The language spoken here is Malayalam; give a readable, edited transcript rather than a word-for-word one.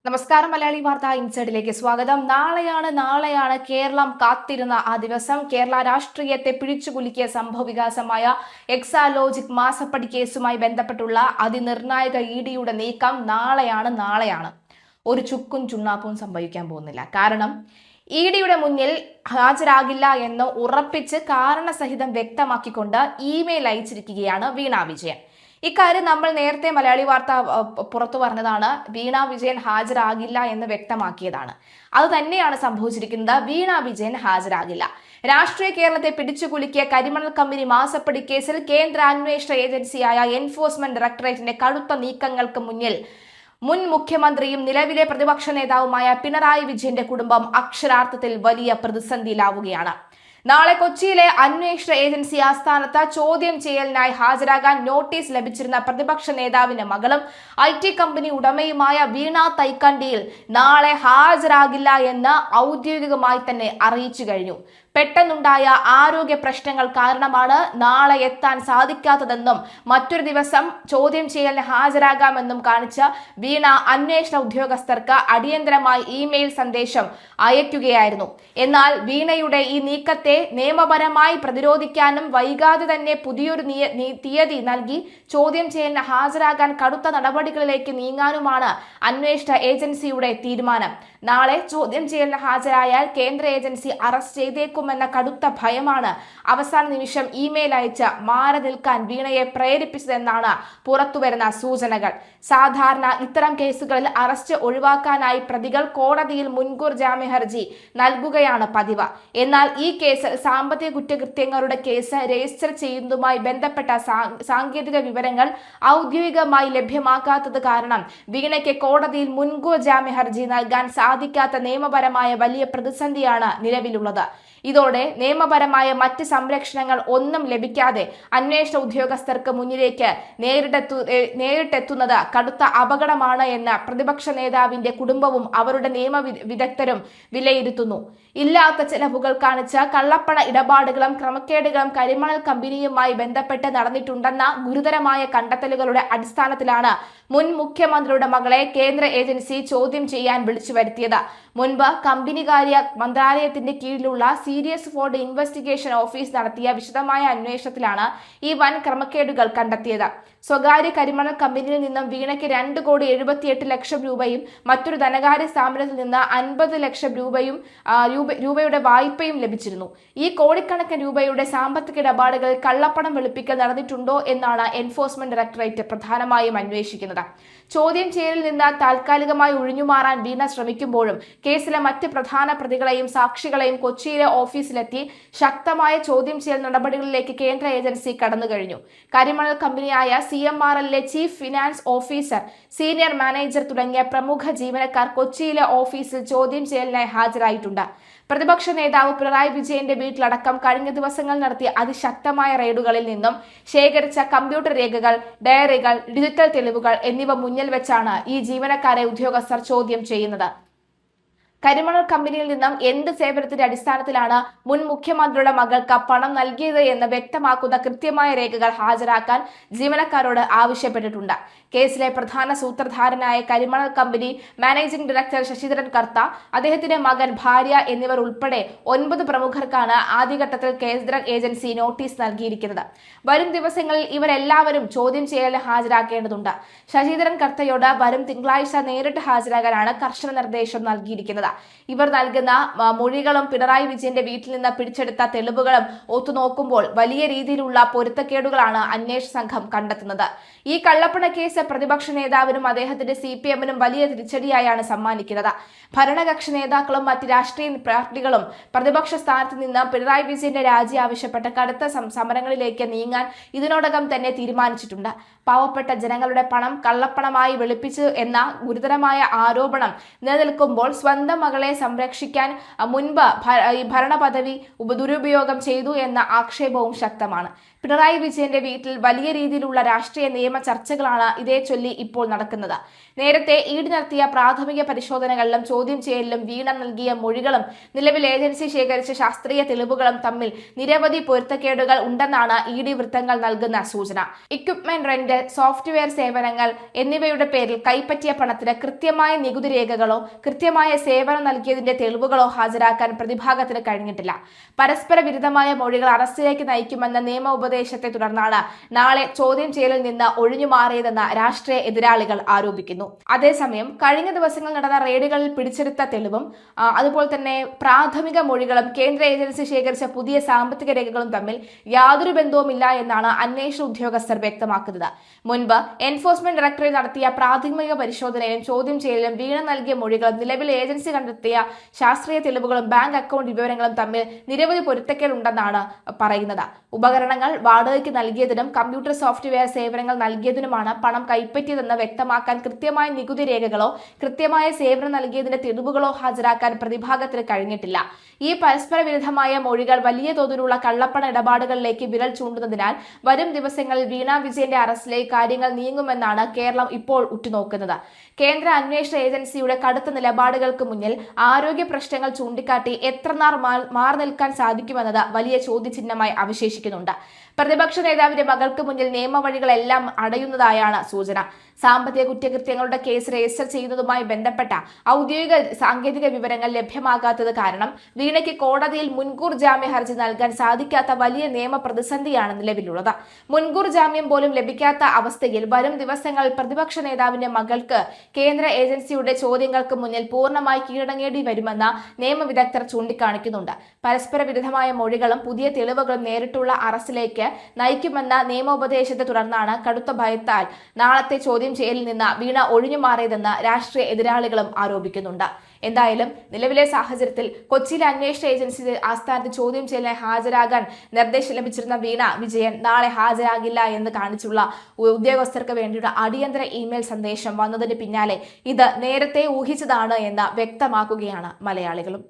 നമസ്കാരം. മലയാളി വാർത്താ ഇൻസൈഡിലേക്ക് സ്വാഗതം. നാളെയാണ് കേരളം കാത്തിരുന്ന ആ ദിവസം. കേരള രാഷ്ട്രീയത്തെ പിടിച്ചുകുലുക്കിയ സംഭവവികാസമായ എക്സാലോജിക് മാസപ്പടി കേസുമായി ബന്ധപ്പെട്ടുള്ള അതിനിർണായക ഇഡിയുടെ നീക്കം നാളെയാണ്. ഒരു ചുക്കും ചുണ്ണാപ്പും സംഭവിക്കാൻ പോകുന്നില്ല. കാരണം ഇഡിയുടെ മുന്നിൽ ഹാജരാകില്ല എന്ന് ഉറപ്പിച്ച് കാരണസഹിതം വ്യക്തമാക്കിക്കൊണ്ട് ഇമെയിൽ അയച്ചിരിക്കുകയാണ് വീണ വിജയൻ. ഇക്കാര്യം നമ്മൾ നേരത്തെ മലയാളി വാർത്ത പുറത്തു പറഞ്ഞതാണ്. വീണ വിജയൻ ഹാജരാകില്ല എന്ന് വ്യക്തമാക്കിയതാണ്. അത് തന്നെയാണ് സംഭവിച്ചിരിക്കുന്നത്. വീണ വിജയൻ ഹാജരാകില്ല. രാഷ്ട്രീയ കേരളത്തെ പിടിച്ചുകുലുക്കിയ കരിമണൽ കമ്പനി മാസപ്പടി കേസിൽ കേന്ദ്ര അന്വേഷണ ഏജൻസിയായ എൻഫോഴ്സ്മെന്റ് ഡയറക്ടറേറ്റിന്റെ കടുത്ത നീക്കങ്ങൾക്ക് മുന്നിൽ മുൻ മുഖ്യമന്ത്രിയും നിലവിലെ പ്രതിപക്ഷ നേതാവുമായ പിണറായി വിജയന്റെ കുടുംബം അക്ഷരാർത്ഥത്തിൽ വലിയ പ്രതിസന്ധിയിലാവുകയാണ്. നാളെ കൊച്ചിയിലെ അന്വേഷണ ഏജൻസി ആസ്ഥാനത്ത് ചോദ്യം ചെയ്യലിനായി ഹാജരാകാൻ നോട്ടീസ് ലഭിച്ചിരുന്ന പ്രതിപക്ഷ നേതാവിന്റെ മകളും IT കമ്പനി ഉടമയുമായ വീണ തൈക്കണ്ടിയിൽ നാളെ ഹാജരാകില്ല എന്ന് ഔദ്യോഗികമായി തന്നെ അറിയിച്ചു കഴിഞ്ഞു. പെട്ടെന്നുണ്ടായ ആരോഗ്യ പ്രശ്നങ്ങൾ കാരണമാണ് നാളെ എത്താൻ സാധിക്കാത്തതെന്നും മറ്റൊരു ദിവസം ചോദ്യം ചെയ്യലിന് ഹാജരാകാമെന്നും കാണിച്ച് വീണ അന്വേഷണ ഉദ്യോഗസ്ഥർക്ക് അടിയന്തരമായി ഇമെയിൽ സന്ദേശം അയക്കുകയായിരുന്നു. എന്നാൽ വീണയുടെ ഈ നീക്കത്തെ നിയമപരമായി പ്രതിരോധിക്കാനും വൈകാതെ തന്നെ പുതിയൊരു തീയതി നൽകി ചോദ്യം ചെയ്യലിന് ഹാജരാകാൻ കടുത്ത നടപടികളിലേക്ക് നീങ്ങാനുമാണ് അന്വേഷണ ഏജൻസിയുടെ തീരുമാനം. നാളെ ചോദ്യം ചെയ്യലിന് ഹാജരായാൽ കേന്ദ്ര ഏജൻസി അറസ്റ്റ് ചെയ്തേക്കുമെന്ന കടുത്ത ഭയമാണ് അവസാന നിമിഷം ഇമെയിൽ അയച്ച് മാറി നിൽക്കാൻ വീണയെ പ്രേരിപ്പിച്ചതെന്നാണ് പുറത്തുവരുന്ന സൂചനകൾ. സാധാരണ ഇത്തരം കേസുകളിൽ അറസ്റ്റ് ഒഴിവാക്കാനായി പ്രതികൾ കോടതിയിൽ മുൻകൂർ ജാമ്യ ഹർജി നൽകുകയാണ് പതിവ്. എന്നാൽ ഈ കേസിൽ സാമ്പത്തിക കുറ്റകൃത്യങ്ങളുടെ കേസ് രജിസ്റ്റർ ചെയ്യുന്നതുമായി ബന്ധപ്പെട്ട സാങ്കേതിക വിവരങ്ങൾ ഔദ്യോഗികമായി ലഭ്യമാക്കാത്തത് കാരണം വീണയ്ക്ക് കോടതിയിൽ മുൻകൂർ ജാമ്യ ഹർജി നൽകാൻ സാധിക്കാത്ത നിയമപരമായ വലിയ പ്രതിസന്ധിയാണ് നിലവിലുള്ളത്. ഇതോടെ നിയമപരമായ മറ്റ് സംരക്ഷണങ്ങൾ ഒന്നും ലഭിക്കാതെ അന്വേഷണ ഉദ്യോഗസ്ഥർക്ക് മുന്നിലേക്ക് നേരിട്ടെത്തുന്നത് കടുത്ത അപകടമാണ് എന്ന് പ്രതിപക്ഷ നേതാവിന്റെ കുടുംബവും അവരുടെ നിയമ വിദഗ്ധരും വിലയിരുത്തുന്നു. ഇല്ലാത്ത ചെലവുകൾ കാണിച്ച് കള്ളപ്പണ ഇടപാടുകളും ക്രമക്കേടുകളും കരിമണൽ കമ്പനിയുമായി ബന്ധപ്പെട്ട് നടന്നിട്ടുണ്ടെന്ന ഗുരുതരമായ കണ്ടെത്തലുകളുടെ അടിസ്ഥാനത്തിലാണ് മുൻ മുഖ്യമന്ത്രിയുടെ മകളെ കേന്ദ്ര ഏജൻസി ചോദ്യം ചെയ്യാൻ വിളിച്ചു വരുത്തിയത്. മുൻപ് കമ്പനികാര്യ മന്ത്രാലയത്തിന്റെ കീഴിലുള്ള സീരിയസ് ഫ്രോഡ് ഇൻവെസ്റ്റിഗേഷൻ ഓഫീസ് നടത്തിയ വിശദമായ അന്വേഷണത്തിലാണ് ഈ വൻ ക്രമക്കേടുകൾ കണ്ടെത്തിയത്. സ്വകാര്യ കരിമണൽ കമ്പനിയിൽ നിന്നും വീണയ്ക്ക് 2,78,00,000 രൂപയും മറ്റൊരു ധനകാര്യ സ്ഥാപനത്തിൽ നിന്ന് 50 ലക്ഷം രൂപയുടെ വായ്പയും ലഭിച്ചിരുന്നു. ഈ കോടിക്കണക്കിന് രൂപയുടെ സാമ്പത്തിക ഇടപാടുകളിൽ കള്ളപ്പണം വെളുപ്പിക്കൽ നടന്നിട്ടുണ്ടോ എന്നാണ് എൻഫോഴ്സ്മെന്റ് ഡയറക്ടറേറ്റ് പ്രധാനമായും അന്വേഷിക്കുന്നത്. ചോദ്യം ചെയ്യലിൽ നിന്ന് താൽക്കാലികമായി ഒഴിഞ്ഞുമാറാൻ വീണ ശ്രമിക്കുമ്പോഴും കേസിലെ മറ്റ് പ്രധാന പ്രതികളെയും സാക്ഷികളെയും കൊച്ചിയിലെ ഓഫീസിലെത്തി ശക്തമായ ചോദ്യം ചെയ്യൽ നടപടികളിലേക്ക് കേന്ദ്ര ഏജൻസി കടന്നുകഴിഞ്ഞു. കരിമണൽ കമ്പനിയായ CMRLലെ chief finance officer, senior manager തുടങ്ങിയ പ്രമുഖ ജീവനക്കാർ കൊച്ചിയിലെ ഓഫീസിൽ ചോദ്യം ചെയ്യലിനായി ഹാജരായിട്ടുണ്ട്. പ്രതിപക്ഷ നേതാവ് പിണറായി വിജയന്റെ വീട്ടിലടക്കം കഴിഞ്ഞ ദിവസങ്ങൾ നടത്തിയ അതിശക്തമായ റെയ്ഡുകളിൽ നിന്നും ശേഖരിച്ച കമ്പ്യൂട്ടർ രേഖകൾ, ഡയറികൾ, ഡിജിറ്റൽ തെളിവുകൾ എന്നിവ മുന്നിൽ വെച്ചാണ് ഈ ജീവനക്കാരെ ഉദ്യോഗസ്ഥർ ചോദ്യം ചെയ്യുന്നത്. കരിമണൽ കമ്പനിയിൽ നിന്നും എന്ത് സേവനത്തിന്റെ അടിസ്ഥാനത്തിലാണ് മുൻ മുഖ്യമന്ത്രിയുടെ മകൾക്ക് പണം നൽകിയത് എന്ന് വ്യക്തമാക്കുന്ന കൃത്യമായ രേഖകൾ ഹാജരാക്കാൻ ജീവനക്കാരോട് ആവശ്യപ്പെട്ടിട്ടുണ്ട്. കേസിലെ പ്രധാന സൂത്രധാരനായ കരിമണൽ കമ്പനി മാനേജിംഗ് ഡയറക്ടർ ശശിധരൻ കർത്ത, അദ്ദേഹത്തിന്റെ മകൻ, ഭാര്യ എന്നിവർ ഉൾപ്പെടെ 9 പ്രമുഖർക്കാണ് ആദ്യഘട്ടത്തിൽ കേന്ദ്ര ഏജൻസി നോട്ടീസ് നൽകിയിരിക്കുന്നത്. വരും ദിവസങ്ങളിൽ ഇവരെല്ലാവരും ചോദ്യം ചെയ്യലിന് ഹാജരാക്കേണ്ടതുണ്ട്. ശശിധരൻ കർത്തയോട് വരും തിങ്കളാഴ്ച നേരിട്ട് ഹാജരാകാനാണ് കർശന നിർദ്ദേശം നൽകിയിരിക്കുന്നത്. ഇവർ നൽകുന്ന മൊഴികളും പിണറായി വിജയന്റെ വീട്ടിൽ നിന്ന് പിടിച്ചെടുത്ത തെളിവുകളും ഒത്തുനോക്കുമ്പോൾ വലിയ രീതിയിലുള്ള പൊരുത്തക്കേടുകളാണ് അന്വേഷണ സംഘം കണ്ടെത്തുന്നത്. ഈ കള്ളപ്പണ കേസ് പ്രതിപക്ഷ നേതാവിനും അദ്ദേഹത്തിന്റെ CPM-നും വലിയ തിരിച്ചടിയായാണ് സമ്മാനിക്കുന്നത്. ഭരണകക്ഷി നേതാക്കളും മറ്റ് രാഷ്ട്രീയ പാർട്ടികളും പ്രതിപക്ഷ സ്ഥാനത്ത് നിന്ന് പിണറായി വിജയന്റെ രാജി ആവശ്യപ്പെട്ട കടുത്ത സമരങ്ങളിലേക്ക് നീങ്ങാൻ ഇതിനോടകം തന്നെ തീരുമാനിച്ചിട്ടുണ്ട്. പാവപ്പെട്ട ജനങ്ങളുടെ പണം കള്ളപ്പണമായി വെളുപ്പിച്ചു എന്ന ഗുരുതരമായ ആരോപണം നിലനിൽക്കുമ്പോൾ സ്വന്തം മകളെ സംരക്ഷിക്കാൻ മുൻപ് ഭരണപദവി ദുരുപയോഗം ചെയ്തു എന്ന ആക്ഷേപവും ശക്തമാണ്. പിണറായി വിജയന്റെ വീട്ടിൽ വലിയ രീതിയിലുള്ള രാഷ്ട്രീയ നിയമ ചർച്ചകളാണ് ഇതേ ചൊല്ലി ഇപ്പോൾ നടക്കുന്നത്. നേരത്തെ ഈട് നടത്തിയ പ്രാഥമിക പരിശോധനകളിലും ചോദ്യം ചെയ്യലിലും വീണ നൽകിയ മൊഴികളും നിലവിൽ ഏജൻസി ശേഖരിച്ച ശാസ്ത്രീയ തെളിവുകളും തമ്മിൽ നിരവധി പൊരുത്തക്കേടുകൾ ഉണ്ടെന്നാണ് ഇഡി വൃത്തങ്ങൾ നൽകുന്ന സൂചന. ഇക്വിപ്മെന്റ് റെന്റ്, സോഫ്റ്റ്വെയർ സേവനങ്ങൾ എന്നിവയുടെ പേരിൽ കൈപ്പറ്റിയ പണത്തിന് കൃത്യമായ നികുതി രേഖകളോ കൃത്യമായ സേവനം നൽകിയതിന്റെ തെളിവുകളോ ഹാജരാക്കാൻ പ്രതിഭാഗത്തിന് കഴിഞ്ഞിട്ടില്ല. പരസ്പര വിരുദ്ധമായ മൊഴികൾ അറസ്റ്റിലേക്ക് നയിക്കുമെന്ന നിയമ ഉപദേശത്തെ തുടർന്നാണ് നാളെ ചോദ്യം ചെയ്യലിൽ നിന്ന് ഒഴിഞ്ഞുമാറിയതെന്ന് രാഷ്ട്രീയ എതിരാളികൾ ആരോപിക്കുന്നു. അതേസമയം കഴിഞ്ഞ ദിവസങ്ങൾ നടന്ന റെയ്ഡുകളിൽ പിടിച്ചെടുത്ത തെളിവും അതുപോലെ തന്നെ പ്രാഥമിക മൊഴികളും കേന്ദ്ര ഏജൻസി ശേഖരിച്ച പുതിയ സാമ്പത്തിക രേഖകളും തമ്മിൽ യാതൊരു ബന്ധവുമില്ല എന്നാണ് അന്വേഷണ ഉദ്യോഗസ്ഥർ വ്യക്തമാക്കുന്നത്. മുൻപ് എൻഫോഴ്സ്മെന്റ് ഡയറക്ടറേറ്റ് നടത്തിയ പ്രാഥമിക പരിശോധനയിലും ചോദ്യം ചെയ്യലിലും വീണ നൽകിയ മൊഴികളും നിലവിൽ ഏജൻസി കണ്ടെത്തിയ ശാസ്ത്രീയ തെളിവുകളും ബാങ്ക് അക്കൗണ്ട് വിവരങ്ങളും തമ്മിൽ നിരവധി പൊരുത്തക്കേടുണ്ടെന്നാണ് പറയുന്നത്. ഉപകരണങ്ങൾ വാടകയ്ക്ക് നൽകിയതിനും കമ്പ്യൂട്ടർ സോഫ്റ്റ്വെയർ സേവനങ്ങൾ നൽകിയതിനുമാണ് പണം കൈപ്പറ്റിയതെന്ന് വ്യക്തമാക്കാൻ കൃത്യമായ നികുതി രേഖകളോ കൃത്യമായ സേവനം നൽകിയതിന്റെ തെളിവുകളോ ഹാജരാക്കാൻ പ്രതിഭാഗത്തിന് കഴിഞ്ഞിട്ടില്ല. ഈ പരസ്പര വിരുദ്ധമായ മൊഴികൾ വലിയ തോതിലുള്ള കള്ളപ്പണ ഇടപാടുകളിലേക്ക് വിരൽ ചൂണ്ടുന്നതിനാൽ വരും ദിവസങ്ങളിൽ വീണ വിജയന്റെ അറസ്റ്റിലേക്ക് കാര്യങ്ങൾ നീങ്ങുമെന്നാണ് കേരളം ഇപ്പോൾ ഉറ്റുനോക്കുന്നത്. കേന്ദ്ര അന്വേഷണ ഏജൻസിയുടെ കടുത്ത നിലപാടുകൾക്ക് മുന്നിൽ ആരോഗ്യ പ്രശ്നങ്ങൾ ചൂണ്ടിക്കാട്ടി എത്ര നാൾ മാറി നിൽക്കാൻ സാധിക്കുമെന്നത് വലിയ ചോദ്യചിഹ്നമായി അവശേഷിക്കുന്നുണ്ട്. പ്രതിപക്ഷ നേതാവിന്റെ മകൾക്ക് മുന്നിൽ നിയമവഴികളെല്ലാം അടയുന്നതായാണ് സൂചന. സാമ്പത്തിക കുറ്റകൃത്യങ്ങളുടെ കേസ് രജിസ്റ്റർ ചെയ്യുന്നതുമായി ബന്ധപ്പെട്ട ഔദ്യോഗിക സാങ്കേതിക വിവരങ്ങൾ ലഭ്യമാകാത്തത് കാരണം വീണയ്ക്ക് കോടതിയിൽ മുൻകൂർ ജാമ്യ ഹർജി നൽകാൻ സാധിക്കാത്ത വലിയ നിയമ പ്രതിസന്ധിയാണ് നിലവിലുള്ളത്. മുൻകൂർ ജാമ്യം പോലും ലഭിക്കാത്ത അവസ്ഥയിൽ വരും ദിവസങ്ങളിൽ പ്രതിപക്ഷ നേതാവിന്റെ മകൾക്ക് കേന്ദ്ര ഏജൻസിയുടെ ചോദ്യങ്ങൾക്ക് മുന്നിൽ പൂർണ്ണമായി കീഴടങ്ങേണ്ടി വരുമെന്ന് നിയമവിദഗ്ധർ ചൂണ്ടിക്കാണിക്കുന്നുണ്ട്. പരസ്പര വിരുദ്ധമായ മൊഴികളും പുതിയ തെളിവുകളും നേരിട്ടുള്ള അറസ്റ്റിലേക്ക് നയിക്കുമെന്ന നിയമോപദേശത്തെ തുടർന്നാണ് കടുത്ത ഭയത്താൽ നാളത്തെ ചോദ്യം ചെയ്യലിൽ നിന്ന് വീണ ഒഴിഞ്ഞുമാറിയതെന്ന് രാഷ്ട്രീയ എതിരാളികളും ആരോപിക്കുന്നുണ്ട്. എന്തായാലും നിലവിലെ സാഹചര്യത്തിൽ കൊച്ചിയിലെ അന്വേഷണ ഏജൻസി ആസ്ഥാനത്ത് ചോദ്യം ചെയ്യലിന് ഹാജരാകാൻ നിർദ്ദേശം ലഭിച്ചിരുന്ന വീണ വിജയൻ നാളെ ഹാജരാകില്ല എന്ന് കാണിച്ചുള്ള ഉദ്യോഗസ്ഥർക്ക് വേണ്ടിയുള്ള അടിയന്തര ഇമെയിൽ സന്ദേശം വന്നതിന് പിന്നാലെ ഇത് നേരത്തെ ഊഹിച്ചതാണ് എന്ന് വ്യക്തമാക്കുകയാണ് മലയാളികളും.